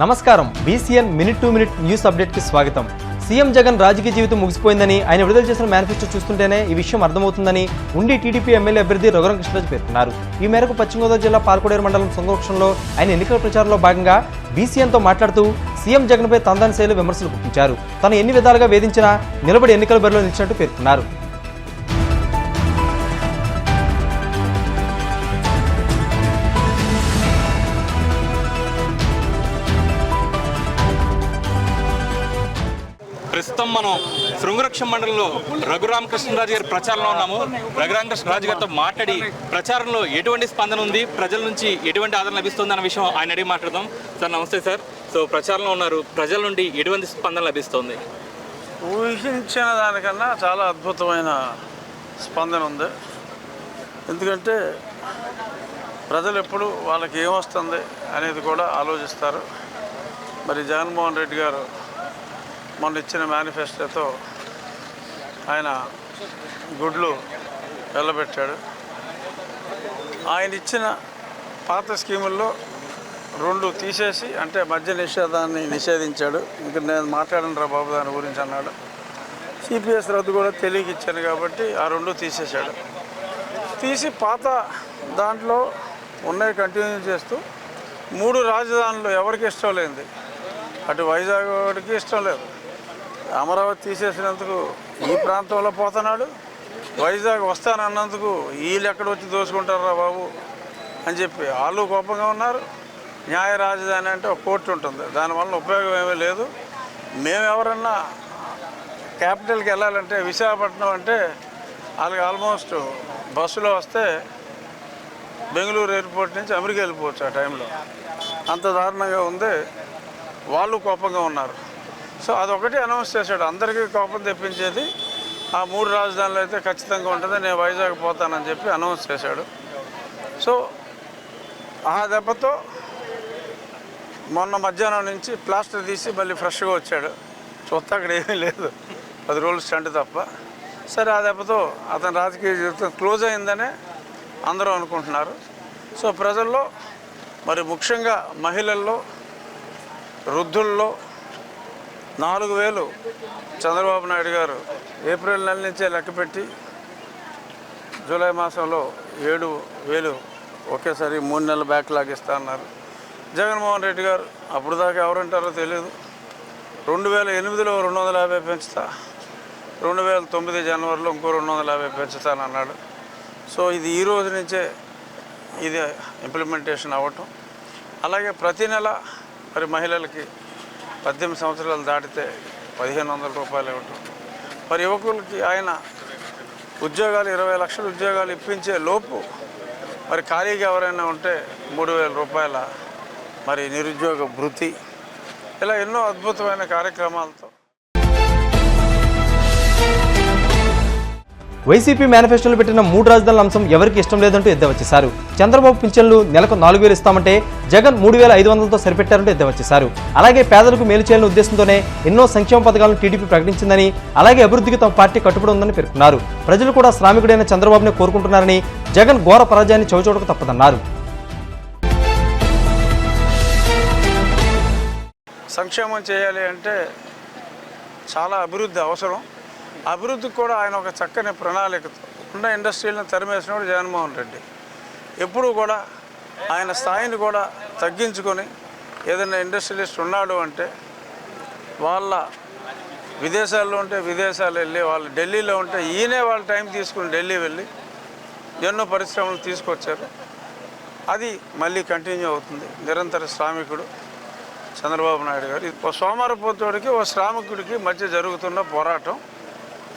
నమస్కారం. BCN minute to minute news update కి స్వాగతం. సీఎం జగన్ రాజకీయ జీవితం ముగిసిపోయిందని ఆయన విడుదల చేసిన మేనిఫెస్టో చూస్తుంటేనే ఈ విషయం అర్థమవుతుందని ఉండి టీడీపీ ఎమ్మెల్యే అభ్యర్థి రఘురామ కృష్ణరాజు పేర్కొన్నారు. ఈ మేరకు పశ్చిమ గోదావరి జిల్లా పాలకోడేరు మండలం సంగోక్షంలో ఆయన ఎన్నికల ప్రచారంలో భాగంగా బీసీఎన్తో మాట్లాడుతూ సీఎం జగన్పై తందాని శైలి విమర్శలు గుప్పించారు. తను ఎన్ని విధాలుగా వేధించినా నిలబడి ఎన్నికల బరిలో నిలిచినట్టు పేర్కొన్నారు. ప్రస్తుతం మనం శృంగరక్షం మండలంలో రఘురామ కృష్ణరాజు గారి ప్రచారంలో ఉన్నాము. రఘురామ కృష్ణరాజు గారితో మాట్లాడి ప్రచారంలో ఎటువంటి స్పందన ఉంది, ప్రజల నుంచి ఎటువంటి ఆదరణ లభిస్తుంది అన్న విషయం ఆయన అడిగి మాట్లాడదాం. సార్ నమస్తే సార్. సో ప్రచారంలో ఉన్నారు, ప్రజల నుండి ఎటువంటి స్పందన లభిస్తుంది? ఊహించిన దానికన్నా చాలా అద్భుతమైన స్పందన ఉంది. ఎందుకంటే ప్రజలు ఎప్పుడు వాళ్ళకి ఏమొస్తుంది అనేది కూడా ఆలోచిస్తారు. మరి జగన్మోహన్ రెడ్డి గారు మొన్న ఇచ్చిన మేనిఫెస్టోతో ఆయన గుడ్లు వెళ్ళబెట్టాడు. ఆయన ఇచ్చిన పాత స్కీముల్లో 2 తీసేసి, అంటే మద్య నిషేధాన్ని నిషేధించాడు. ఇంక నేను మాట్లాడను రా బాబు దాని గురించి అన్నాడు. సిపిఎస్ రద్దు కూడా తెలియక ఇచ్చాను కాబట్టి ఆ 2 తీసేశాడు. తీసి పాత దాంట్లో ఉన్నాయి కంటిన్యూ చేస్తూ 3 రాజధానులు ఎవరికి ఇష్టం లేనిది, అటు వైజాగ్ వాడికి ఇష్టం లేదు, అమరావతి తీసేసినందుకు ఈ ప్రాంతంలో పోతున్నాడు, వైజాగ్ వస్తానన్నందుకు వీళ్ళు ఎక్కడ వచ్చి దోసుకుంటారా బాబు అని చెప్పి వాళ్ళు కోపంగా ఉన్నారు. న్యాయ రాజధాని అంటే ఒక కోర్టు ఉంటుంది, దానివల్ల ఉపయోగం ఏమీ లేదు. మేము ఎవరన్నా క్యాపిటల్కి వెళ్ళాలంటే విశాఖపట్నం అంటే వాళ్ళకి ఆల్మోస్ట్ బస్సులో వస్తే బెంగళూరు ఎయిర్పోర్ట్ నుంచి అమెరికా వెళ్ళిపోవచ్చు. ఆ టైంలో అంత దారుణంగా ఉంది. వాళ్ళు కోపంగా ఉన్నారు. సో అదొకటి అనౌన్స్ చేశాడు. అందరికీ కోపం తెప్పించేది ఆ 3 రాజధానులు అయితే ఖచ్చితంగా ఉంటుంది, నేను వైజాగ్ పోతానని చెప్పి అనౌన్స్ చేశాడు. సో ఆ దెబ్బతో మొన్న మధ్యాహ్నం నుంచి ప్లాస్టర్ తీసి మళ్ళీ ఫ్రెష్గా వచ్చాడు. చూస్తే అక్కడ ఏమీ లేదు, 10 రోజులు స్టంట్ తప్ప. సరే, ఆ దెబ్బతో అతని రాజకీయ జీవితం క్లోజ్ అయిందనే అందరూ అనుకుంటున్నారు. సో ప్రజల్లో, మరి ముఖ్యంగా మహిళల్లో, వృద్ధుల్లో 4,000 చంద్రబాబు నాయుడు గారు ఏప్రిల్ నెల నుంచే లెక్కపెట్టి జూలై మాసంలో 7,000 ఒకేసారి 3 నెలల బ్యాక్లాగ్ ఇస్తా అన్నారు. జగన్మోహన్ రెడ్డి గారు అప్పుడు దాకా ఎవరంటారో తెలియదు, 2008లో 250 పెంచుతా, 2009 జనవరిలో ఇంకో 250 పెంచుతానన్నాడు. సో ఇది ఈ రోజు నుంచే ఇది ఇంప్లిమెంటేషన్ అవ్వటం. అలాగే ప్రతి నెల మరి మహిళలకి 18 సంవత్సరాలు దాటితే 1,500 రూపాయలు ఇవ్వటం. మరి యువకులకి ఆయన ఉద్యోగాలు 20 లక్షల ఉద్యోగాలు ఇప్పించే లోపు మరి ఖాళీగా ఎవరైనా ఉంటే 3,000 రూపాయల మరి నిరుద్యోగ భృతి, ఇలా ఎన్నో అద్భుతమైన కార్యక్రమాలతో. వైసీపీ మేనిఫెస్టోలో పెట్టిన 3 రాజధానుల అంశం ఎవరికి ఇష్టం లేదంటూ ఎద్దేవచ్చేశారు. చంద్రబాబు పింఛన్లు నెలకు 4,000 ఇస్తామంటే జగన్ 3,500తో సరిపెట్టారంటూ ఎద్దేవచ్చేశారు. అలాగే పేదలకు మేలు చేయాలనే ఉద్దేశంతోనే ఎన్నో సంక్షేమ పథకాలను టీడీపీ ప్రకటించిందని, అలాగే అభివృద్ధికి తమ పార్టీ కట్టుబడి ఉందని పేర్కొన్నారు. ప్రజలు కూడా శ్రామికుడైన చంద్రబాబునే కోరుకుంటున్నారని, జగన్ ఘోర పరాజయాన్ని చవిచూడక తప్పదన్నారు. సంక్షేమం చేయాలి అంటే చాలా అభివృద్ధి అవసరం. అభివృద్ధికి కూడా ఆయన ఒక చక్కని ప్రణాళికతో ఉన్న ఇండస్ట్రీలను తరిమేసినప్పుడు జగన్మోహన్ రెడ్డి ఎప్పుడూ కూడా ఆయన స్థాయిని కూడా తగ్గించుకొని ఏదైనా ఇండస్ట్రియలిస్ట్ ఉన్నాడు అంటే వాళ్ళ విదేశాల్లో ఉంటే విదేశాలు వెళ్ళి, వాళ్ళు ఢిల్లీలో ఉంటే ఈయనే వాళ్ళ టైం తీసుకుని ఢిల్లీ వెళ్ళి ఎన్నో పరిశ్రమలు తీసుకొచ్చారు. అది మళ్ళీ కంటిన్యూ అవుతుంది. నిరంతర శ్రామికుడు చంద్రబాబు నాయుడు గారు. ఓ సోమవారపోతుడికి, ఓ శ్రామికుడికి మధ్య జరుగుతున్న పోరాటం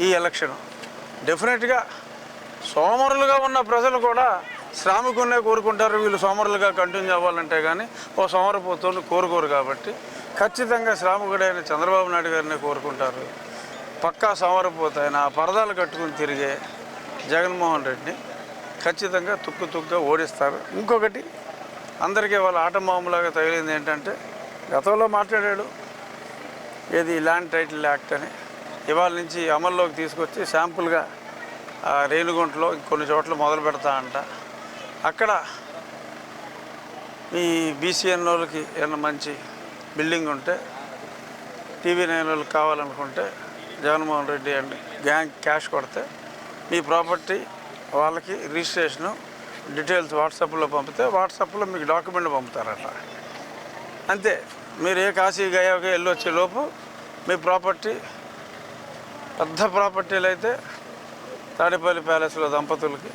ఈ ఎలక్షన్. డెఫినెట్గా సోమరులుగా ఉన్న ప్రజలు కూడా శ్రామికున్నే కోరుకుంటారు. వీళ్ళు సోమరులుగా కంటిన్యూ అవ్వాలంటే కానీ ఓ సోమరపోతుని కోరుకోరు. కాబట్టి ఖచ్చితంగా శ్రామికుడైన చంద్రబాబు నాయుడు గారినే కోరుకుంటారు. పక్కా సోమరపోతు ఆయన పరదాలు కట్టుకుని తిరిగే జగన్మోహన్ రెడ్డిని ఖచ్చితంగా తుక్కుగా ఓడిస్తారు. ఇంకొకటి అందరికీ వాళ్ళ ఆటమాములాగా తగిలింది ఏంటంటే, గతంలో మాట్లాడాడు ఏది ల్యాండ్ టైటిల్ యాక్ట్ అని, ఇవాళ నుంచి అమల్లోకి తీసుకొచ్చి శాంపుల్గా రేణుగుంటలో కొన్ని చోట్ల మొదలు పెడతా అంట. అక్కడ ఈ బీసీఎన్ వాళ్ళకి ఏమన్నా మంచి బిల్డింగ్ ఉంటే TV9 వాళ్ళకి కావాలనుకుంటే Jaganmohan Reddy and gang cash కొడితే మీ ప్రాపర్టీ వాళ్ళకి రిజిస్ట్రేషను డీటెయిల్స్ వాట్సాప్లో పంపితే వాట్సాప్లో మీకు డాక్యుమెంట్లు పంపుతారట. అంతే. మీరు ఏ కాశీ గయాగా వెళ్ళొచ్చే లోపు మీ ప్రాపర్టీ పెద్ద ప్రాపర్టీలు అయితే తాడేపల్లి ప్యాలెస్లో దంపతులకి,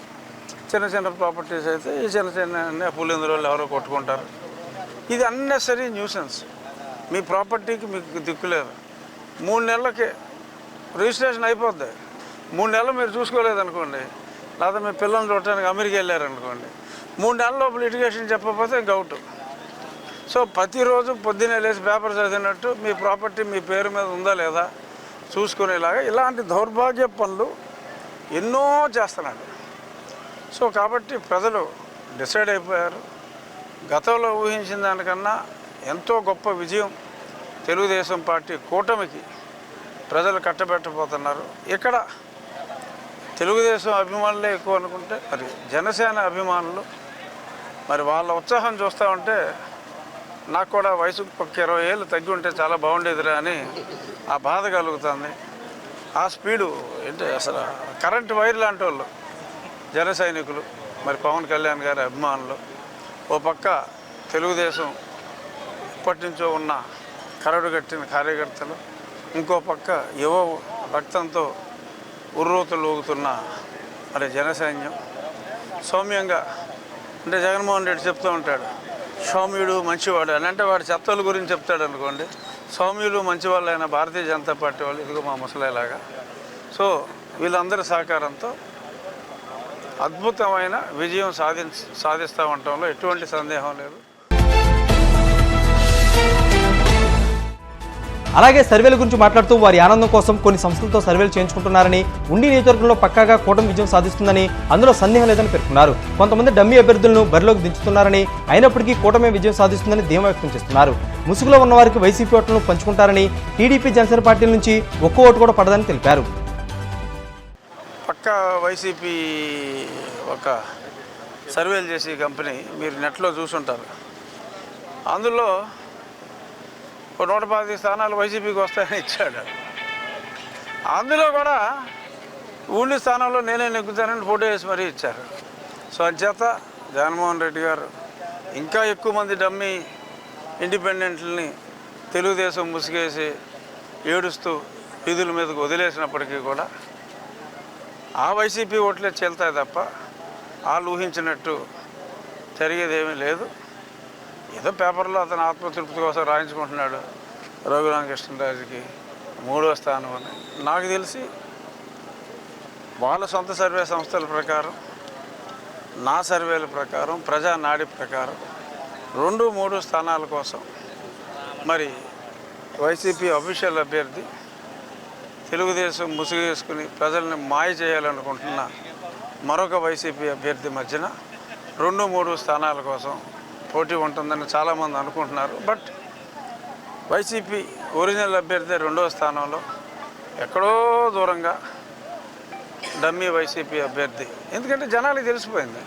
చిన్న చిన్న ప్రాపర్టీస్ అయితే ఈ చిన్న చిన్న పులిందురోళ్ళు ఎవరో కొట్టుకుంటారు. ఇది అన్నెసరీ న్యూసెన్స్. మీ ప్రాపర్టీకి మీకు దిక్కులేదు. 3 నెలలకి రిజిస్ట్రేషన్ అయిపోద్ది. 3 నెలలు మీరు చూసుకోలేదనుకోండి, లేదా మీ పిల్లల్ని చూడటానికి అమెరికా వెళ్ళారనుకోండి, 3 నెలల లోపల లిటిగేషన్ చెప్పకపోతే ఇంక అవుట్. సో ప్రతిరోజు పొద్దున్నే లేచి పేపర్ చదివినట్టు మీ ప్రాపర్టీ మీ పేరు మీద ఉందా లేదా చూసుకునేలాగా ఇలాంటి దౌర్భాగ్య పనులు ఎన్నో చేస్తున్నాడు. సో కాబట్టి ప్రజలు డిసైడ్ అయిపోయారు. గతంలో ఊహించిన దానికన్నా ఎంతో గొప్ప విజయం తెలుగుదేశం పార్టీ కూటమికి ప్రజలు కట్టబెట్టబోతున్నారు. ఇక్కడ తెలుగుదేశం అభిమానులే ఎక్కువ అనుకుంటే మరి జనసేన అభిమానులు మరి వాళ్ళ ఉత్సాహం చూస్తూ ఉంటే నాకు కూడా వయసుకు 20 ఏళ్ళు తగ్గి ఉంటే చాలా బాగుండేదిరా అని ఆ బాధ కలుగుతుంది. ఆ స్పీడు ఏంటి అసలు కరెంట్ వైర్ లాంటి వాళ్ళు జన సైనికులు, మరి పవన్ కళ్యాణ్ గారి అభిమానులు, ఓ పక్క తెలుగుదేశం ఇప్పటి నుంచో ఉన్న కరడుగట్టిన కార్యకర్తలు, ఇంకో పక్క యువ రక్తంతో ఉర్రూతలు ఊగుతున్న మరి జనసైన్యం సౌమ్యంగా. అంటే జగన్మోహన్ రెడ్డి చెప్తూ ఉంటాడు సౌమ్యుడు మంచివాడు అని. అంటే వాడు చెత్తల గురించి చెప్తాడు అనుకోండి. సౌమ్యులు మంచివాళ్ళు అయిన భారతీయ జనతా పార్టీ వాళ్ళు ఇదిగో మా ముసలేలాగా. సో వీళ్ళందరి సహకారంతో అద్భుతమైన విజయం సాధిస్తూ ఉండటంలో ఎటువంటి సందేహం లేదు. అలాగే సర్వేల గురించి మాట్లాడుతూ వారి ఆనందం కోసం కొన్ని సంస్థలతో సర్వేలు చేయించుకుంటున్నారని, ఉండి నియోజకవర్గంలో పక్కాగా కూటమి విజయం సాధిస్తుందని, అందులో సందేహం లేదని పేర్కొన్నారు. కొంతమంది డమ్మీ అభ్యర్థులను బరిలోకి దించుతున్నారని, అయినప్పటికీ కూటమి విజయం సాధిస్తుందని ధీమా వ్యక్తం చేస్తున్నారు. ముసుగులో ఉన్న వారికి వైసీపీ ఓట్లను పంచుకుంటారని, టీడీపీ జనసేన పార్టీల నుంచి ఒక్క ఓటు కూడా పడదని తెలిపారు. పక్కా వైసీపీ ఒక సర్వేలు చేసే కంపెనీ మీరు నెట్లో చూసుంటారు. అందులో 110 స్థానాలు వైసీపీకి వస్తాయని ఇచ్చాడు. అందులో కూడా ఊళ్ళి స్థానంలో నేనే నెగ్గుతానని ఫోటో వేసి మరీ ఇచ్చారు. సో అంచేత జగన్మోహన్ రెడ్డి గారు ఇంకా ఎక్కువ మంది డమ్మీ ఇండిపెండెంట్లని తెలుగుదేశం ముసుగేసి ఏడుస్తూ వీధుల మీదకు వదిలేసినప్పటికీ కూడా ఆ వైసీపీ ఓట్లే చెల్తాయి తప్ప వాళ్ళు ఊహించినట్టు జరిగేదేమీ లేదు. ఏదో పేపర్లో అతను ఆత్మతృప్తి కోసం రాయించుకుంటున్నాడు రఘురామకృష్ణరాజుకి 3వ స్థానం అని. నాకు తెలిసి వాళ్ళ సొంత సర్వే సంస్థల ప్రకారం, నా సర్వేల ప్రకారం, ప్రజా నాడి ప్రకారం 2-3 స్థానాల కోసం మరి వైసీపీ అఫీషియల్ అభ్యర్థి తెలుగుదేశం ముసుగేసుకుని ప్రజల్ని మాయ చేయాలనుకుంటున్న మరొక వైసీపీ అభ్యర్థి మధ్యన 2-3 స్థానాల కోసం పోటీ ఉంటుందని చాలామంది అనుకుంటున్నారు. బట్ వైసీపీ ఒరిజినల్ అభ్యర్థి 2వ స్థానంలో, ఎక్కడో దూరంగా డమ్మీ వైసీపీ అభ్యర్థి. ఎందుకంటే జనాలకి తెలిసిపోయింది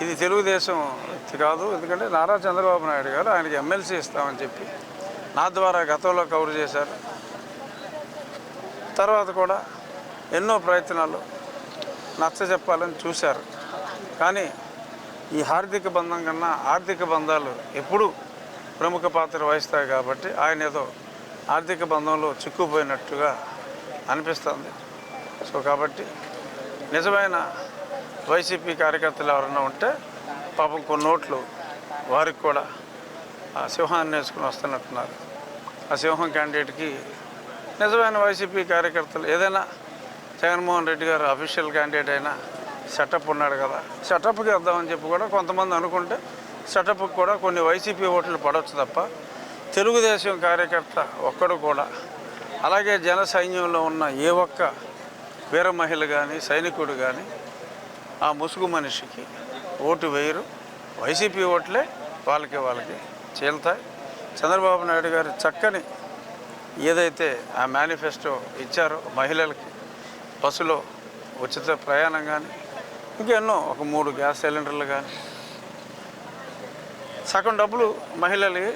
ఇది తెలుగుదేశం వ్యక్తి కాదు. ఎందుకంటే నారా చంద్రబాబు నాయుడు గారు ఆయనకి ఎమ్మెల్సీ ఇస్తామని చెప్పి నా ద్వారా గతంలో కవర్ చేశారు. తర్వాత కూడా ఎన్నో ప్రయత్నాలు నచ్చ చెప్పాలని చూశారు. కానీ ఈ ఆర్థిక బంధం కన్నా ఆర్థిక బంధాలు ఎప్పుడూ ప్రముఖ పాత్ర వహిస్తాయి కాబట్టి ఆయన ఏదో ఆర్థిక బంధంలో చిక్కుపోయినట్టుగా అనిపిస్తుంది. సో కాబట్టి నిజమైన వైసీపీ కార్యకర్తలు ఎవరైనా ఉంటే పాపం కొన్ని ఓట్లు వారికి కూడా ఆ సింహాన్ని వేసుకుని వస్తున్నట్టున్నారు. ఆ సింహం క్యాండిడేట్కి నిజమైన వైసీపీ కార్యకర్తలు ఏదైనా జగన్మోహన్ రెడ్డి గారు అఫీషియల్ క్యాండిడేట్ అయినా సెటప్ ఉన్నాడు కదా, సెటప్కి వద్దామని చెప్పి కూడా కొంతమంది అనుకుంటే సెటప్కి కూడా కొన్ని వైసీపీ ఓట్లు పడవచ్చు తప్ప తెలుగుదేశం కార్యకర్త ఒక్కడు కూడా, అలాగే జన సైన్యంలో ఉన్న ఏ ఒక్క వీర మహిళ కానీ సైనికుడు కానీ ఆ ముసుగు మనిషికి ఓటు వేయరు. వైసీపీ ఓట్లే వాళ్ళకి చీల్తాయి. చంద్రబాబు నాయుడు గారు చక్కని ఏదైతే ఆ మేనిఫెస్టో ఇచ్చారో మహిళలకి బస్సులో ఉచిత ప్రయాణం కానీ ఇంకెన్నో ఒక 3 గ్యాస్ సిలిండర్లు కానీ సగం డబ్బులు మహిళలకి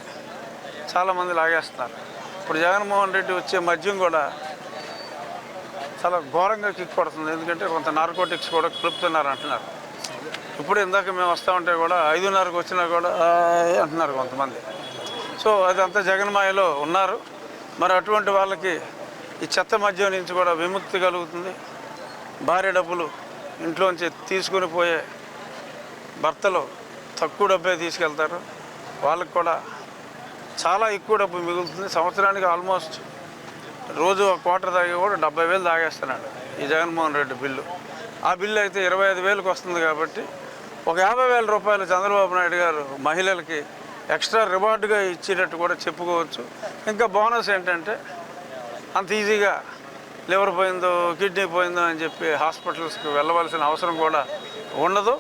చాలామంది లాగేస్తున్నారు. ఇప్పుడు జగన్మోహన్ రెడ్డి వచ్చే మద్యం కూడా చాలా ఘోరంగా కిక్ పడుతుంది. ఎందుకంటే కొంత నార్కోటిక్స్ కూడా కలుపుతున్నారు అంటున్నారు. ఇప్పుడు ఇందాక మేము వస్తూ ఉంటే కూడా 5:30కి వచ్చినా కూడా అంటున్నారు కొంతమంది. సో అదంతా జగన్మాయలో ఉన్నారు. మరి అటువంటి వాళ్ళకి ఈ చెత్త మద్యం నుంచి కూడా విముక్తి కలుగుతుంది. భార్య డబ్బులు ఇంట్లోంచి తీసుకుని పోయే భర్తలు తక్కువ డబ్బే తీసుకెళ్తారు. వాళ్ళకి కూడా చాలా ఎక్కువ డబ్బు మిగులుతుంది. సంవత్సరానికి ఆల్మోస్ట్ రోజు ఒక క్వార్టర్ తాగి కూడా 70,000 తాగేస్తున్నాడు ఈ జగన్మోహన్ రెడ్డి బిల్లు. ఆ బిల్లు అయితే 25,000కి వస్తుంది. కాబట్టి ఒక 50,000 రూపాయలు చంద్రబాబు నాయుడు గారు మహిళలకి ఎక్స్ట్రా రివార్డుగా ఇచ్చినట్టు కూడా చెప్పుకోవచ్చు. ఇంకా బోనస్ ఏంటంటే అంత ఈజీగా లివర్ పోయిందో కిడ్నీ పోయిందో అని చెప్పి హాస్పిటల్స్కి వెళ్ళవలసిన అవసరం కూడా ఉండదు.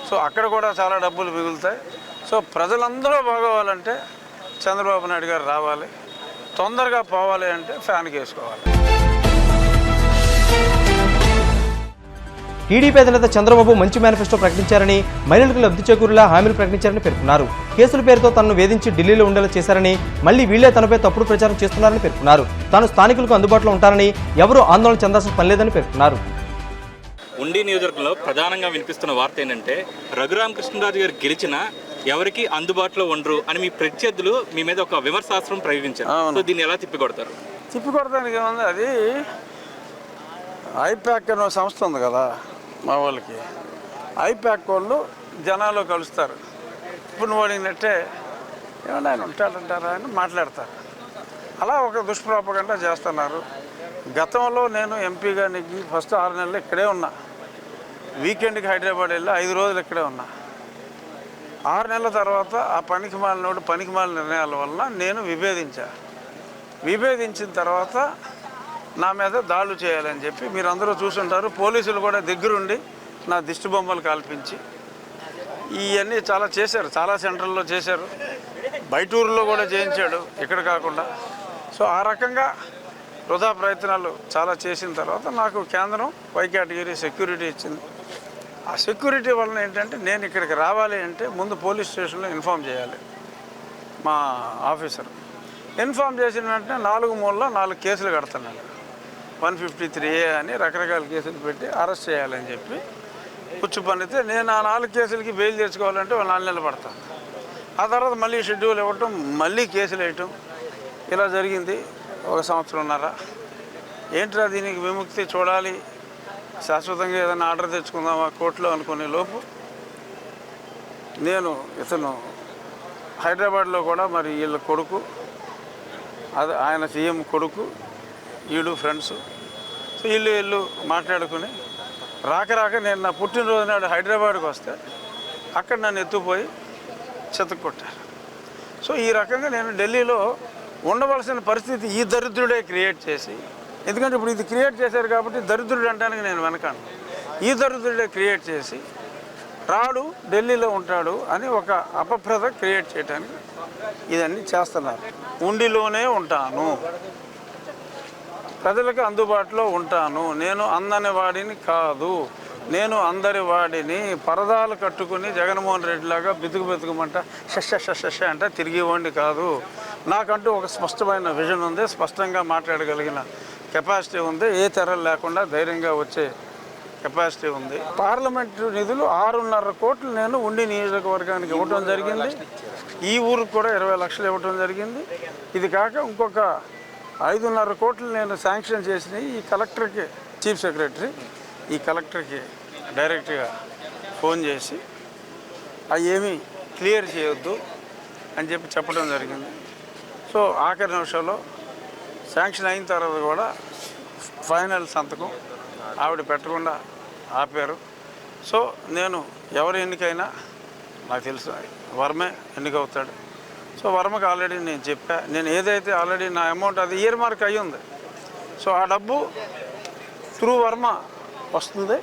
సో అక్కడ కూడా చాలా డబ్బులు మిగులుతాయి. సో ప్రజలందరూ బాగోవాలంటే చంద్రబాబు నాయుడు గారు రావాలి. తొందరగా పోవాలి అంటే ఫ్యాన్కి వేసుకోవాలి. టీడీపీ అధినేత చంద్రబాబు మంచి మేనిఫెస్టో ప్రకటించారని, మహిళలకు లబ్ధి చేకూరేలా హామీలు ప్రకటించారని పేర్కొన్నారు. కేసుల పేరుతో తనను వేధించి ఢిల్లీలో ఉండేలా చేశారని, మళ్లీ వీళ్లే తనపై తప్పుడు ప్రచారం చేస్తున్నారని పేర్కొన్నారు. తాను స్థానికులకు అందుబాటులో ఉంటానని, ఎవరూ ఆందోళన చెందాల్సిన పని లేదని పేర్కొన్నారు. ఉండి నియోజకవర్గంలో ప్రధానంగా వినిపిస్తున్న వార్త ఏంటంటే రఘురామకృష్ణరాజు గారు గెలిచినా ఎవరికి అందుబాటులో ఉండరు అని మీ ప్రత్యర్థులు మీ మీద ఒక విమర్శాస్త్రం ప్రయోగించారు. సో దీన్ని ఎలా తిప్పికొడతారు? తిప్పికొడతానికి ఏముంది, అది ఐప్యాక్ అనే సంస్థ ఉంది కదా మా వాళ్ళకి. ఐప్యాక్ వాళ్ళు జనాలు కలుస్తారు. ఇప్పుడు నువ్వు అడిగినట్టే ఏమన్నా ఆయన ఉంటాడంటారా అని మాట్లాడతారు. అలా ఒక దుష్ప్రాపగండా చేస్తున్నారు. గతంలో నేను ఎంపీగా నెగ్గి ఫస్ట్ 6 నెలలు ఇక్కడే ఉన్నా. వీకెండ్కి హైదరాబాద్ వెళ్ళి 5 రోజులు ఇక్కడే ఉన్నా. 6 నెలల తర్వాత ఆ పనికిమాలిన నిర్ణయాల వలన నేను విభేదించిన తర్వాత నా మీద దాడులు చేయాలని చెప్పి మీరందరూ చూసుంటారు. పోలీసులు కూడా దగ్గరుండి నా దిష్టి బొమ్మలు కాల్పించి ఇవన్నీ చాలా చేశారు. చాలా సెంటర్లో చేశారు. బయట ఊర్లో కూడా చేయించాడు, ఇక్కడ కాకుండా. సో ఆ రకంగా వృధా ప్రయత్నాలు చాలా చేసిన తర్వాత నాకు కేంద్రం వై కేటగిరీ సెక్యూరిటీ ఇచ్చింది. ఆ సెక్యూరిటీ వలన ఏంటంటే నేను ఇక్కడికి రావాలి అంటే ముందు పోలీస్ స్టేషన్లో ఇన్ఫామ్ చేయాలి. మా ఆఫీసర్ ఇన్ఫామ్ చేసిన వెంటనే 4 మూలలో 4 కేసులు కడుతున్నాను. 153A అని రకరకాల కేసులు పెట్టి అరెస్ట్ చేయాలని చెప్పి పుచ్చు పనితే నేను ఆ 4 కేసులకి బెయిల్ తెచ్చుకోవాలంటే 4 నెలలు పడతాను. ఆ తర్వాత మళ్ళీ షెడ్యూల్ ఇవ్వటం, మళ్ళీ కేసులు వేయటం, ఇలా జరిగింది 1 సంవత్సరంన్నర. ఏంట్రా దీనికి విముక్తి చూడాలి, శాశ్వతంగా ఏదైనా ఆర్డర్ తెచ్చుకుందామా కోర్టులో అనుకునే లోపు ఇతను హైదరాబాద్లో కూడా మరి వీళ్ళ కొడుకు, అది ఆయన సీఎం కొడుకు, వీడు ఫ్రెండ్స్. సో వీళ్ళు మాట్లాడుకుని రాక నేను నా పుట్టినరోజు నాడు హైదరాబాద్కి వస్తే అక్కడ నన్ను ఎత్తుపోయి చెతక్కొట్టారు. సో ఈ రకంగా నేను ఢిల్లీలో ఉండవలసిన పరిస్థితి ఈ దరిద్రుడే క్రియేట్ చేసి, ఎందుకంటే ఇప్పుడు ఇది క్రియేట్ చేశారు కాబట్టి దరిద్రుడు అంటానికి నేను వెనకాను. ఈ దరిద్రుడే క్రియేట్ చేసి రాడు, ఢిల్లీలో ఉంటాడు అని ఒక అపప్రద క్రియేట్ చేయడానికి ఇదన్నీ చేస్తున్నారు. ఉండిలోనే ఉంటాను, ప్రజలకు అందుబాటులో ఉంటాను, నేను అందని వాడిని కాదు, నేను అందరి వాడిని, పరదాలు కట్టుకుని జగన్మోహన్ రెడ్డి లాగా బితుకుమంట షష అంటే తిరిగేవాడిని కాదు. నాకంటూ ఒక స్పష్టమైన విజన్ ఉంది, స్పష్టంగా మాట్లాడగలిగిన కెపాసిటీ ఉంది, ఏ తెరలు లేకుండా ధైర్యంగా వచ్చే కెపాసిటీ ఉంది. పార్లమెంటు నిధులు 6.5 కోట్లు నేను ఉండి నియోజకవర్గానికి ఇవ్వటం జరిగింది. ఈ ఊరికి కూడా 20 లక్షలు ఇవ్వటం జరిగింది. ఇది కాక ఇంకొక 5.5 కోట్లు నేను శాంక్షన్ చేసిన ఈ కలెక్టర్కి, చీఫ్ సెక్రటరీ ఈ కలెక్టర్కి డైరెక్ట్గా ఫోన్ చేసి అవి ఏమీ క్లియర్ చేయొద్దు అని చెప్పడం జరిగింది. సో ఆఖరి నిమిషంలో శాంక్షన్ అయిన తర్వాత కూడా ఫైనల్ సంతకం ఆవిడ పెట్టకుండా ఆపారు. సో నేను ఎవరు ఎన్నికైనా నాకు తెలుసు వర్మే ఎన్నికవుతాడు. సో వర్మకు ఆల్రెడీ నేను చెప్పా, నేను ఏదైతే ఆల్రెడీ నా అమౌంట్ అది ఇయర్ మార్క్ అయ్యి ఉంది. సో ఆ డబ్బు త్రూ వర్మ వస్తుంది.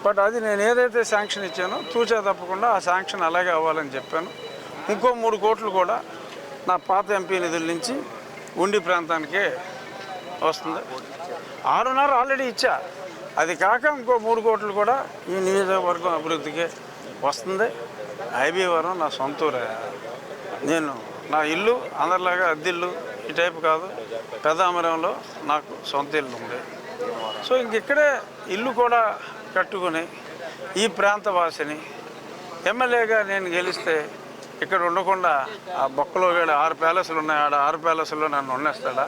బట్ అది నేను ఏదైతే శాంక్షన్ ఇచ్చానో తూచా తప్పకుండా ఆ శాంక్షన్ అలాగే అవ్వాలని చెప్పాను. ఇంకో 3 కోట్లు కూడా నా పాత ఎంపీ నిధుల నుంచి ఉండి ప్రాంతానికే వస్తుంది. 6.5 ఆల్రెడీ ఇచ్చా, అది కాక ఇంకో 3 కోట్లు కూడా ఈ నియోజకవర్గం అభివృద్ధికి వస్తుంది. ఐబీ వరం నా సొంతూరే, నేను నా ఇల్లు అందరిలాగా అద్దిల్లు ఈ టైపు కాదు, పెద్దామరంలో నాకు సొంత ఇల్లు ఉంది. సో ఇక్కడే ఇల్లు కూడా కట్టుకుని ఈ ప్రాంత వాసిని ఎమ్మెల్యేగా నేను గెలిస్తే ఇక్కడ ఉండకుండా ఆ బొక్కలో 6 ప్యాలెస్లు ఉన్నాయి, ఆడ 6 ప్యాలెస్లో నన్ను ఉండేస్తాడా?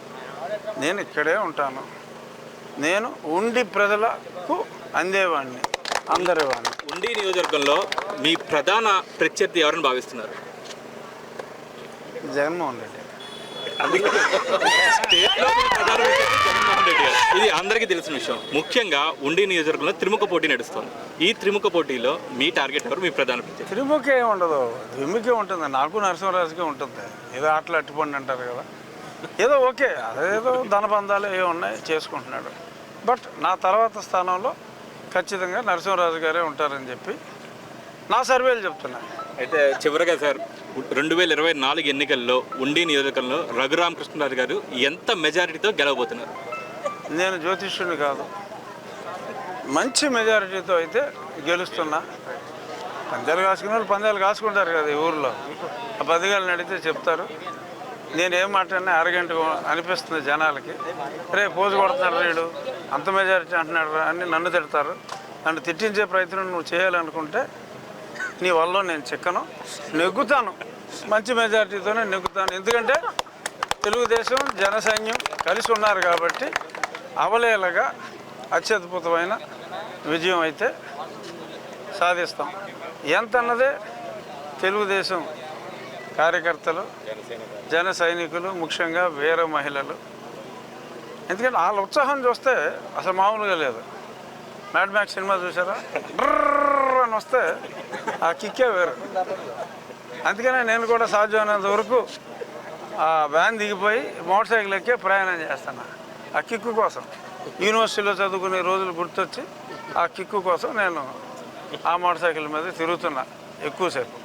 నేను ఇక్కడే ఉంటాను. నేను ఉండి ప్రజలకు అందేవాడిని, అందరేవాడిని. ఉండి నియోజకవర్గంలో మీ ప్రధాన ప్రత్యర్థి ఎవరని భావిస్తున్నారు? జగన్మోహన్ రెడ్డి. స్టేట్లో మీ ప్రధాన ప్రత్యర్థి జగన్మోహన్ రెడ్డి గారు. ఇది అందరికీ తెలిసిన విషయం. ముఖ్యంగా ఉండి నియోజకవర్గంలో త్రిముఖ పోటీ నడుస్తుంది. ఈ త్రిముఖ పోటీలో మీ టార్గెట్ ఎవరు, మీ ప్రధాన ప్రత్యర్థి? త్రిముఖే ఉండదు, ద్విముఖే ఉంటుంది. నాకు నరసింహరాజుకే ఉంటుంది. ఏదో ఆటలు అట్టిపండి అంటారు కదా, ఏదో ఓకే, అదేదో ధనబంధాలు ఏ ఉన్నాయి చేసుకుంటున్నాడు. బట్ నా తర్వాత స్థానంలో ఖచ్చితంగా నరసింహరాజు గారే ఉంటారని చెప్పి నా సర్వేలు చెప్తున్నాయి. అయితే చివరిగా సార్, 2024 ఎన్నికల్లో ఉండి నియోజకవర్గంలో రఘురామకృష్ణరాజు గారు ఎంత మెజారిటీతో గెలవబోతున్నారు? నేను జ్యోతిష్యుని కాదు, మంచి మెజారిటీతో అయితే గెలుస్తున్నా. పందాలు కాసుకున్న వాళ్ళు పందాలు కాసుకుంటారు కదా ఈ ఊర్లో, ఆ పదిగాలను అడిగితే చెప్తారు. నేను ఏం మాట్లాడినా అరగంటగా అనిపిస్తుంది జనాలకి. రే పోజు కొడుతున్నాడు రేడు, అంత మెజారిటీ అంటున్నాడు అని నన్ను తిడతారు. నన్ను తిట్టించే ప్రయత్నం నువ్వు చేయాలనుకుంటే నీ వల్ల నేను చిక్కను, నెగ్గుతాను. మంచి మెజారిటీతోనే నెగ్గుతాను. ఎందుకంటే తెలుగుదేశం జనసైన్యం కలిసి ఉన్నారు కాబట్టి అవలేలగా అత్యద్భుతమైన విజయం అయితే సాధిస్తాం. ఎంత అన్నదే తెలుగుదేశం కార్యకర్తలు, జన సైనికులు, ముఖ్యంగా వీర మహిళలు. ఎందుకంటే వాళ్ళ ఉత్సాహం చూస్తే అసలు మామూలుగా లేదు. మ్యాడ్ మ్యాక్స్ సినిమా చూసారా? డ్రర్ అని వస్తే ఆ కిక్కే వేరు. అందుకనే నేను కూడా సాధ్యమైనంత వరకు ఆ వ్యాన్ దిగిపోయి మోటార్ సైకిల్ ఎక్కే ప్రయాణం చేస్తాను. ఆ కిక్కు కోసం, యూనివర్సిటీలో చదువుకునే రోజులు గుర్తొచ్చి ఆ కిక్కు కోసం నేను ఆ మోటార్ సైకిల్ మీద తిరుగుతున్నా ఎక్కువసేపు.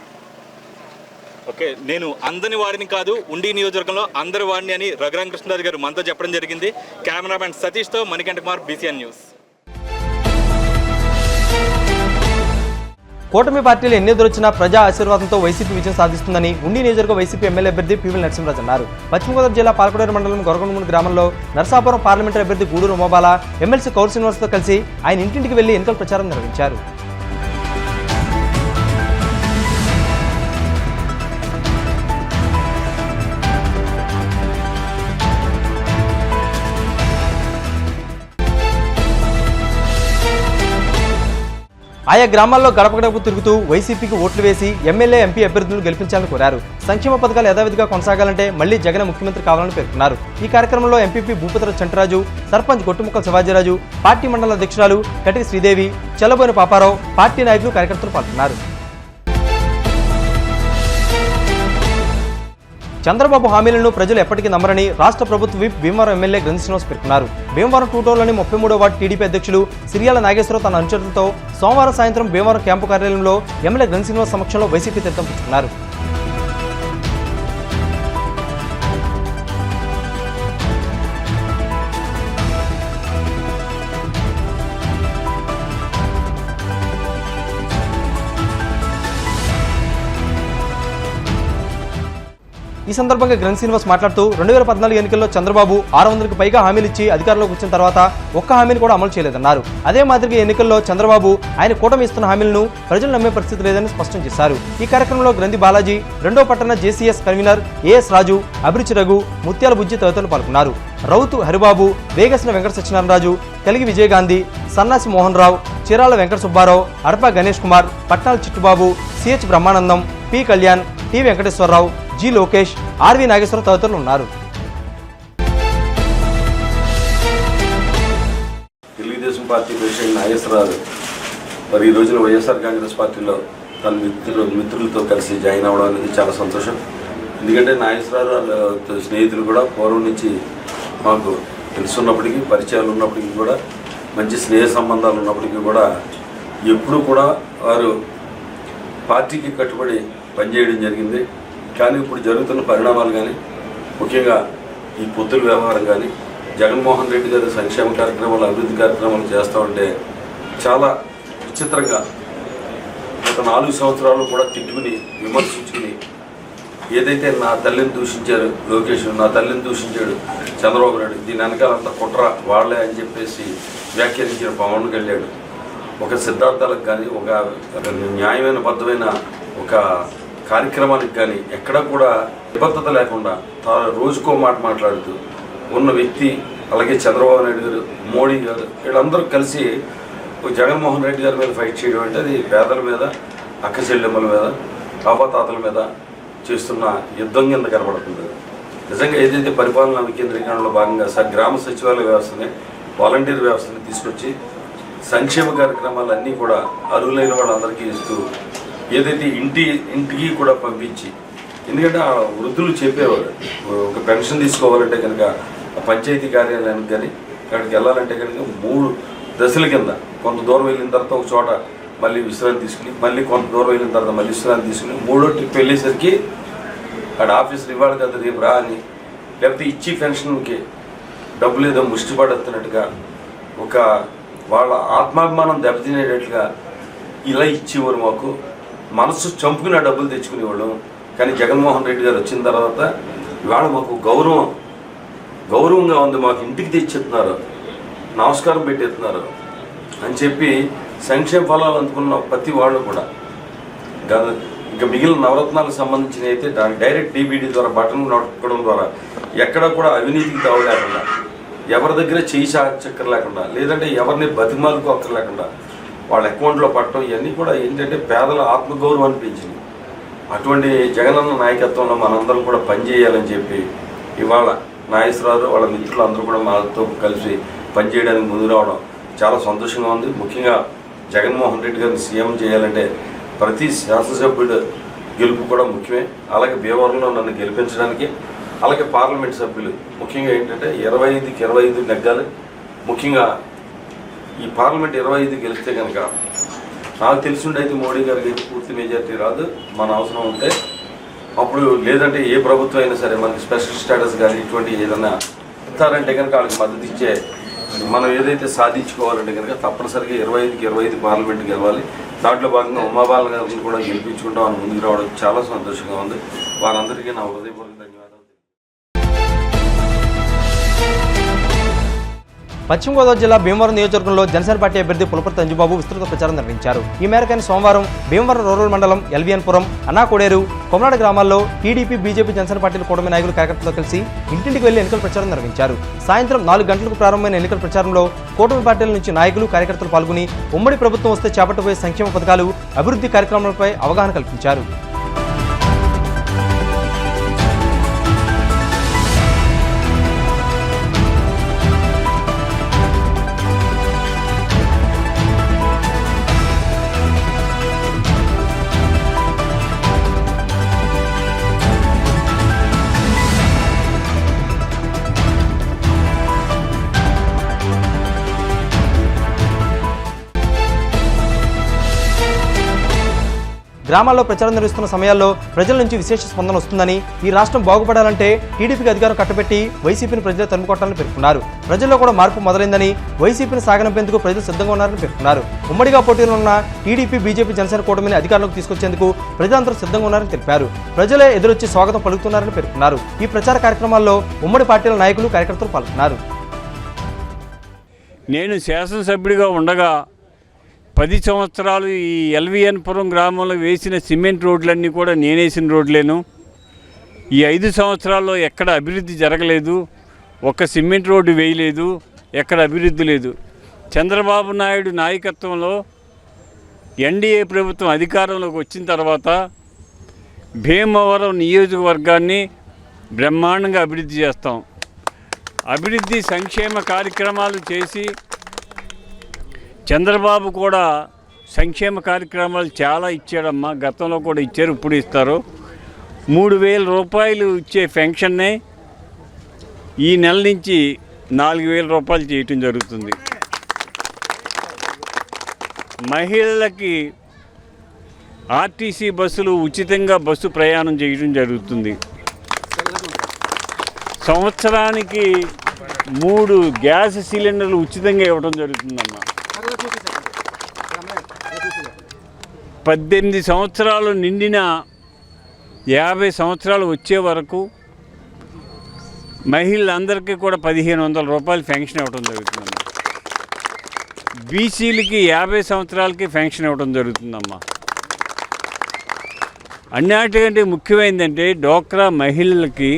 ఓకే, నేను అందని వాడిని కాదు, ఉండి నియోజకవర్గంలో అందరి వాడిని అని రఘురామకృష్ణరాజు గారు మనతో చెప్పడం జరిగింది. కెమెరామ్యాన్ సతీష్తో మణికంఠ కుమార్, BCN న్యూస్. కూటమి పార్టీలు ఎన్ని ఎదురొచ్చినా ప్రజా ఆశీర్వాదంతో వైసీపీ విజయం సాధిస్తుందని ఉండి నియోజకవర్గ వైసీపీ ఎమ్మెల్యే అభ్యర్థి పివిఎల్ నరసింహరాజు అన్నారు. పశ్చిమ గోదావరి జిల్లా పాలకొండూరు మండలం గొరకొండమూడి గ్రామంలో నరసాపురం పార్లమెంటరీ అభ్యర్థి గూడూరు ఉమాబాల ఎమ్మెల్సీ కౌల్ శ్రీనివాస్తో కలిసి ఆయన ఇంటింటికి వెళ్లి ఎన్నికల ప్రచారం నిర్వహించారు. ఆయా గ్రామాల్లో గడప గడపకు తిరుగుతూ వైసీపీకి ఓట్లు వేసి ఎమ్మెల్యే, ఎంపీ అభ్యర్థులను గెలిపించాలని కోరారు. సంక్షేమ పథకాలు యథావిధిగా కొనసాగాలంటే మళ్లీ జగన్ ముఖ్యమంత్రి కావాలని పేర్కొన్నారు. ఈ కార్యక్రమంలో ఎంపీపీ భూపతిరాజు చంటరాజు, సర్పంచ్ గొట్టుముక్కల శివాజీరాజు, పార్టీ మండల అధ్యక్షురాలు కటిక శ్రీదేవి, చల్లబోయిన పాపారావు, పార్టీ నాయకులు, కార్యకర్తలు పాల్గొన్నారు. చంద్రబాబు హామీలను ప్రజలు ఎప్పటికీ నమ్మరని రాష్ట్ర ప్రభుత్వ విప్ భీమవరం ఎమ్మెల్యే గ్రంథి శ్రీనివాస్ పేర్కొన్నారు. భీమవరం టూటోలోని 33వ వార్డు టీడీపీ అధ్యక్షులు సిరియాల నాగేశ్వరరావు తన అనుచరులతో సోమవారం సాయంత్రం భీమవరం క్యాంపు కార్యాలయంలో ఎమ్మెల్యే గ్రంథి శ్రీనివాస్ సమక్షంలో వైసీపీ తీర్థం పుచ్చుకున్నారు. ఈ సందర్భంగా గ్రంథి శ్రీనివాస్ మాట్లాడుతూ 2014 ఎన్నికల్లో చంద్రబాబు 600కు పైగా హామీలు ఇచ్చి అధికారంలోకి వచ్చిన తర్వాత ఒక్క హామీని కూడా అమలు చేయలేదన్నారు. అదే మాదిరిగా ఎన్నికల్లో చంద్రబాబు ఆయన కూటమి ఇస్తున్న హామీలను ప్రజలు నమ్మే పరిస్థితి లేదని స్పష్టం చేశారు. ఈ కార్యక్రమంలో గ్రంథి బాలాజీ, 2వ పట్టణ JCS కన్వీనర్ AS రాజు, అభిరుచి రఘు, ముత్యాల బుజ్జి తదితరులు పాల్గొన్నారు. రౌతు హరిబాబు, వేగసిన వెంకట సత్యనారాయణరాజు, కలిగి విజయగాంధీ, సన్నాసి మోహన్ రావు, చీరాల వెంకట సుబ్బారావు, అడప గణేష్ కుమార్, పట్నాల Chittubabu, CH Brahmanandam, P Kalyan, T Venkateswararao, G Lokesh, RV Nageswararao తదితరులు ఉన్నారు. తెలుగుదేశం పార్టీ ప్రెసిడెంట్ నాగేశ్వరరావు మరి ఈ రోజున వైఎస్ఆర్ కాంగ్రెస్ పార్టీలో తన మిత్రులతో కలిసి జాయిన్ అవ్వడం అనేది చాలా సంతోషం. ఎందుకంటే నాగేశ్వరరావు స్నేహితులు కూడా పూర్వం నుంచి మాకు తెలుసున్నప్పటికీ, పరిచయాలు ఉన్నప్పటికీ కూడా, మంచి స్నేహ సంబంధాలు ఉన్నప్పటికీ కూడా ఎప్పుడూ కూడా వారు పార్టీకి కట్టుబడి పనిచేయడం జరిగింది. కానీ ఇప్పుడు జరుగుతున్న పరిణామాలు కానీ, ముఖ్యంగా ఈ పొత్తుల వ్యవహారం కానీ, జగన్మోహన్ రెడ్డి గారి సంక్షేమ కార్యక్రమాలు, అభివృద్ధి కార్యక్రమాలు చేస్తూ ఉంటే చాలా విచిత్రంగా గత 4 సంవత్సరాలు కూడా తిట్టుకుని, విమర్శించుకుని ఏదైతే నా తల్లిని దూషించారు లోకేష్, నా తల్లిని దూషించాడు చంద్రబాబు నాయుడు, దీని వెనకాలంతా కుట్ర వాళ్ళే అని చెప్పేసి వ్యాఖ్యానించిన పవన్ కళ్యాణ్ ఒక సిద్ధాంతాలకు కానీ ఒక న్యాయమైన బద్ధమైన ఒక కార్యక్రమానికి కానీ ఎక్కడా కూడా నిబద్ధత లేకుండా రోజుకో మాట మాట్లాడుతూ ఉన్న వ్యక్తి. అలాగే చంద్రబాబు నాయుడు గారు, మోడీ గారు వీళ్ళందరూ కలిసి జగన్మోహన్ రెడ్డి గారి మీద ఫైట్ చేయడం అంటే అది పేదల మీద, అక్క చెల్లెమ్మల మీద, అవ్వతాతల మీద చేస్తున్న యుద్ధం కింద కనబడుతుంది. నిజంగా ఏదైతే పరిపాలన వికేంద్రీకరణలో భాగంగా గ్రామ సచివాలయ వ్యవస్థని, వాలంటీర్ వ్యవస్థని తీసుకొచ్చి సంక్షేమ కార్యక్రమాలన్నీ కూడా అర్హులైన వాళ్ళందరికీ ఇస్తూ ఏదైతే ఇంటికి కూడా పంపించి, ఎందుకంటే ఆ వృద్ధులు చెప్పేవారు ఒక పెన్షన్ తీసుకోవాలంటే కనుక పంచాయతీ కార్యాలయానికి కానీ అక్కడికి వెళ్ళాలంటే కనుక 3 దశల కింద కొంత దూరం వెళ్ళిన తర్వాత ఒక చోట మళ్ళీ విశ్రాంతి తీసుకుని, మళ్ళీ కొంత దూరం వెళ్ళిన తర్వాత మళ్ళీ విశ్రాంతి తీసుకుని 3వ ట్రిప్ వెళ్ళేసరికి అక్కడ ఆఫీసులు ఇవ్వాలి కదా రేపు రా అని, లేకపోతే ఇచ్చి పెన్షన్కి డబ్బులు ఏదో ముష్టిపడుతున్నట్టుగా ఒక వాళ్ళ ఆత్మాభిమానం దెబ్బతినేటట్లుగా ఇలా ఇచ్చేవారు. మాకు మనసు చంపుకుని డబ్బులు తెచ్చుకునేవాళ్ళం. కానీ జగన్మోహన్ రెడ్డి గారు వచ్చిన తర్వాత ఇవాళ మాకు గౌరవంగా ఉంది, మాకు ఇంటికి తెచ్చిస్తున్నారు, నమస్కారం పెట్టేస్తున్నారు అని చెప్పి సంక్షేమ ఫలాలు అందుకున్న ప్రతి వాళ్ళు కూడా ఇంకా మిగిలిన నవరత్నాలకు సంబంధించినవి అయితే దానికి డైరెక్ట్ డీబీడీ ద్వారా బటన్ నొక్కడం ద్వారా ఎక్కడ కూడా అవినీతికి తావు లేకుండా, ఎవరి దగ్గర చేయి చక్కర లేకుండా, లేదంటే ఎవరిని బతిమాలకు అక్కర్ లేకుండా వాళ్ళ అకౌంట్లో పట్టడం, ఇవన్నీ కూడా ఏంటంటే పేదల ఆత్మగౌరవాన్ని పెంచింది. అటువంటి జగనన్న నాయకత్వంలో మనందరం కూడా పనిచేయాలని చెప్పి ఇవాళ నాగేశ్వరరావు వాళ్ళ మిత్రులు అందరూ కూడా మాతో కలిసి పనిచేయడానికి ముందు రావడం చాలా సంతోషంగా ఉంది. ముఖ్యంగా జగన్మోహన్ రెడ్డి గారిని సీఎం చేయాలంటే ప్రతి శాసనసభ్యుడు గెలుపు కూడా ముఖ్యమే. అలాగే భీమవరంలో నన్ను గెలిపించడానికి, అలాగే పార్లమెంట్ సభ్యులు ముఖ్యంగా ఏంటంటే 25కి 25 నెగ్గాలి. ముఖ్యంగా ఈ పార్లమెంట్ 25 గెలిస్తే కనుక నాకు తెలిసిండైతే మోడీ గారికి పూర్తి మెజార్టీ రాదు. మన అవసరం ఉంటే అప్పుడు, లేదంటే ఏ ప్రభుత్వం అయినా సరే మనకి స్పెషల్ స్టేటస్ కానీ ఇటువంటి ఏదైనా ఇస్తారంటే కనుక వాళ్ళకి మద్దతు ఇచ్చే మనం ఏదైతే సాధించుకోవాలంటే కనుక తప్పనిసరిగా 25కి 25 పార్లమెంట్ గెలవాలి. దాంట్లో భాగంగా ఉమాబాల గారిని కూడా గెలిపించుకుంటాం అని ముందుకు రావడం చాలా సంతోషంగా ఉంది. వారందరికీ నా హృదయపూర్వక ధన్యవాదాలు. పశ్చిమ గోదావరి జిల్లా భీమవరం నియోజకవర్గంలో జనసేన పార్టీ అభ్యర్థి పులపర్తి అంజుబాబు విస్తృత ప్రచారం నిర్వహించారు. ఈ మేరకు ఆయన సోమవారం భీమవరం రూరల్ మండలం ఎల్వీఎన్పురం, అన్నాకోడేరు, కొమనాడ గ్రామాల్లో టీడీపీ, బీజేపీ, జనసేన పార్టీల కూటమి నాయకులు కార్యకర్తలతో కలిసి ఇంటింటికి వెళ్లి ఎన్నికల ప్రచారం నిర్వహించారు. సాయంత్రం 4 గంటలకు ప్రారంభమైన ఎన్నికల ప్రచారంలో కూటమి పార్టీల నుంచి నాయకులు, కార్యకర్తలు పాల్గొని ఉమ్మడి ప్రభుత్వం వస్తే చేపట్టబోయే సంక్షేమ పథకాలు, అభివృద్ధి కార్యక్రమాలపై అవగాహన కల్పించారు. గ్రామాల్లో ప్రచారం నిర్వహిస్తున్న సమయాల్లో ప్రజల నుంచి విశేష స్పందన వస్తుందని, ఈ రాష్ట్రం బాగుపడాలంటే టీడీపీకి అధికారం కట్టబెట్టి వైసీపీని ప్రజలు తరుముకొట్టాలని పేర్కొన్నారు. ప్రజల్లో కూడా మార్పు మొదలైందని, వైసీపీని సాగనంపేందుకు ప్రజలు సిద్ధంగా ఉన్నారని పేర్కొన్నారు. ఉమ్మడిగా పోటీలో ఉన్న టీడీపీ, బీజేపీ, జనసేన కూటమిని అధికారంలోకి తీసుకొచ్చేందుకు ప్రజలందరూ సిద్ధంగా ఉన్నారని తెలిపారు. ప్రజలే ఎదురొచ్చి స్వాగతం పలుకుతున్నారని పేర్కొన్నారు. ఈ ప్రచార కార్యక్రమాల్లో ఉమ్మడి పార్టీల నాయకులు, కార్యకర్తలు పాల్గొన్నారు. నేను శాసనసభ్యుడిగా ఉండగా 10 సంవత్సరాలు ఈ ఎల్వీఎన్పురం గ్రామంలో వేసిన సిమెంట్ రోడ్లన్నీ కూడా నేనేసిన రోడ్లేను. ఈ 5 సంవత్సరాల్లో ఎక్కడ అభివృద్ధి జరగలేదు, ఒక్క సిమెంట్ రోడ్డు వేయలేదు, ఎక్కడ అభివృద్ధి లేదు. చంద్రబాబు నాయుడు నాయకత్వంలో ఎన్డీఏ ప్రభుత్వం అధికారంలోకి వచ్చిన తర్వాత భీమవరం నియోజకవర్గాన్ని బ్రహ్మాండంగా అభివృద్ధి చేస్తాం. అభివృద్ధి సంక్షేమ కార్యక్రమాలు చేసి, చంద్రబాబు కూడా సంక్షేమ కార్యక్రమాలు చాలా ఇచ్చాడమ్మా. గతంలో కూడా ఇచ్చారు, ఇప్పుడు ఇస్తారు. 3,000 రూపాయలు ఇచ్చే పెన్షన్నే ఈ నెల నుంచి 4,000 రూపాయలు చేయటం జరుగుతుంది. మహిళలకి ఆర్టీసీ బస్సులు ఉచితంగా బస్సు ప్రయాణం చేయడం జరుగుతుంది. సంవత్సరానికి 3 గ్యాస్ సిలిండర్లు ఉచితంగా ఇవ్వడం జరుగుతుందమ్మా. 18 సంవత్సరాలు నిండిన 50 సంవత్సరాలు వచ్చే వరకు మహిళలందరికీ కూడా 1500 రూపాయలు పెన్షన్ ఇవ్వడం జరుగుతుందమ్మా. బీసీలకి 50 సంవత్సరాలకి పెన్షన్ ఇవ్వడం జరుగుతుందమ్మా. అన్నిటికంటే ముఖ్యమైనదంటే డోక్రా మహిళలకి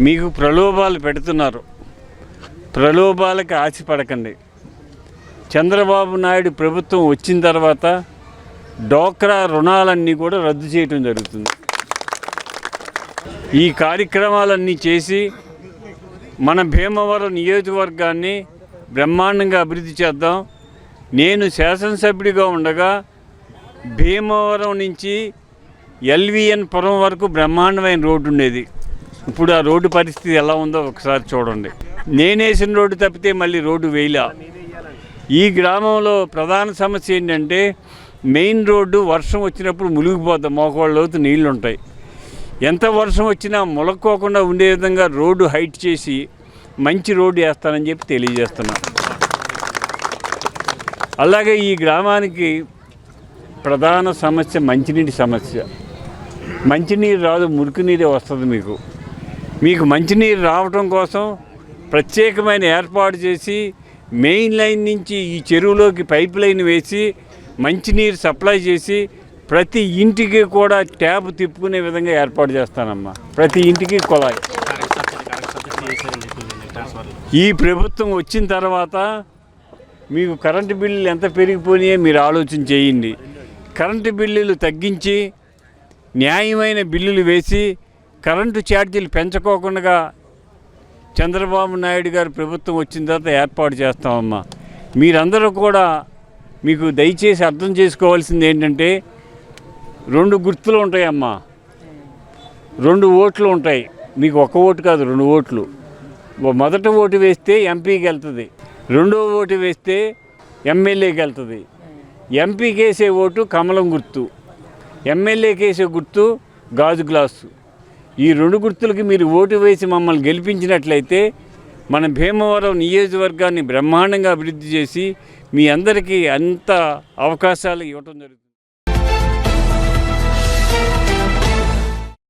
మీకు ప్రలోభాలు పెడుతున్నారు. ప్రలోభాలకి ఆశపడకండి. చంద్రబాబు నాయుడు ప్రభుత్వం వచ్చిన తర్వాత డోక్రా రుణాలన్నీ కూడా రద్దు చేయటం జరుగుతుంది. ఈ కార్యక్రమాలన్నీ చేసి మన భీమవరం నియోజకవర్గాన్ని బ్రహ్మాండంగా అభివృద్ధి చేద్దాం. నేను శాసనసభ్యుడిగా ఉండగా భీమవరం నుంచి ఎల్విఎన్ పురం వరకు బ్రహ్మాండమైన రోడ్డు ఉండేది. ఇప్పుడు ఆ రోడ్డు పరిస్థితి ఎలా ఉందో ఒకసారి చూడండి. నేనేసిన రోడ్డు తప్పితే మళ్ళీ రోడ్డు వేయలా. ఈ గ్రామంలో ప్రధాన సమస్య ఏంటంటే మెయిన్ రోడ్డు వర్షం వచ్చినప్పుడు మునిగిపోతాం, మోకాళ్ళ లోతు నీళ్లు ఉంటాయి. ఎంత వర్షం వచ్చినా ములక్కోకుండా ఉండే విధంగా రోడ్డు హైట్ చేసి మంచి రోడ్డు వేస్తానని చెప్పి తెలియజేస్తున్నా. అలాగే ఈ గ్రామానికి ప్రధాన సమస్య మంచినీటి సమస్య. మంచినీరు రాదు, మురికి నీరే వస్తుంది. మీకు మంచినీరు రావటం కోసం ప్రత్యేకమైన ఏర్పాటు చేసి మెయిన్ లైన్ నుంచి ఈ చెరువులోకి పైప్ లైన్ వేసి మంచినీరు సప్లై చేసి ప్రతి ఇంటికి కూడా ట్యాప్ తిప్పుకునే విధంగా ఏర్పాటు చేస్తానమ్మా. ప్రతి ఇంటికి కుళాయి. ఈ ప్రభుత్వం వచ్చిన తర్వాత మీకు కరెంటు బిల్లులు ఎంత పెరిగిపోయినాయో మీరు ఆలోచన చేయండి. కరెంటు బిల్లులు తగ్గించి న్యాయమైన బిల్లులు వేసి కరెంటు ఛార్జీలు పెంచుకోకుండా చంద్రబాబు నాయుడు గారు ప్రభుత్వం వచ్చిన తర్వాత ఏర్పాటు చేస్తామమ్మా. మీరందరూ కూడా మీకు దయచేసి అర్థం చేసుకోవాల్సింది ఏంటంటే 2 గుర్తులు ఉంటాయమ్మా, 2 ఓట్లు ఉంటాయి. మీకు 1 ఓటు కాదు, 2 ఓట్లు. మొదటి ఓటు వేస్తే ఎంపీకి వెళ్తుంది, రెండో ఓటు వేస్తే ఎమ్మెల్యేకి వెళ్తుంది. ఎంపీకి వేసే ఓటు కమలం గుర్తు, ఎమ్మెల్యేకి వేసే గుర్తు గాజు గ్లాసు. ఈ 2 గుర్తులకి మీరు ఓటు వేసి మమ్మల్ని గెలిపించినట్లయితే మన భీమవరం నియోజకవర్గాన్ని బ్రహ్మాండంగా అభివృద్ధి చేసి మీ అందరికీ అంత అవకాశాలు ఇవ్వటం జరుగుతుంది.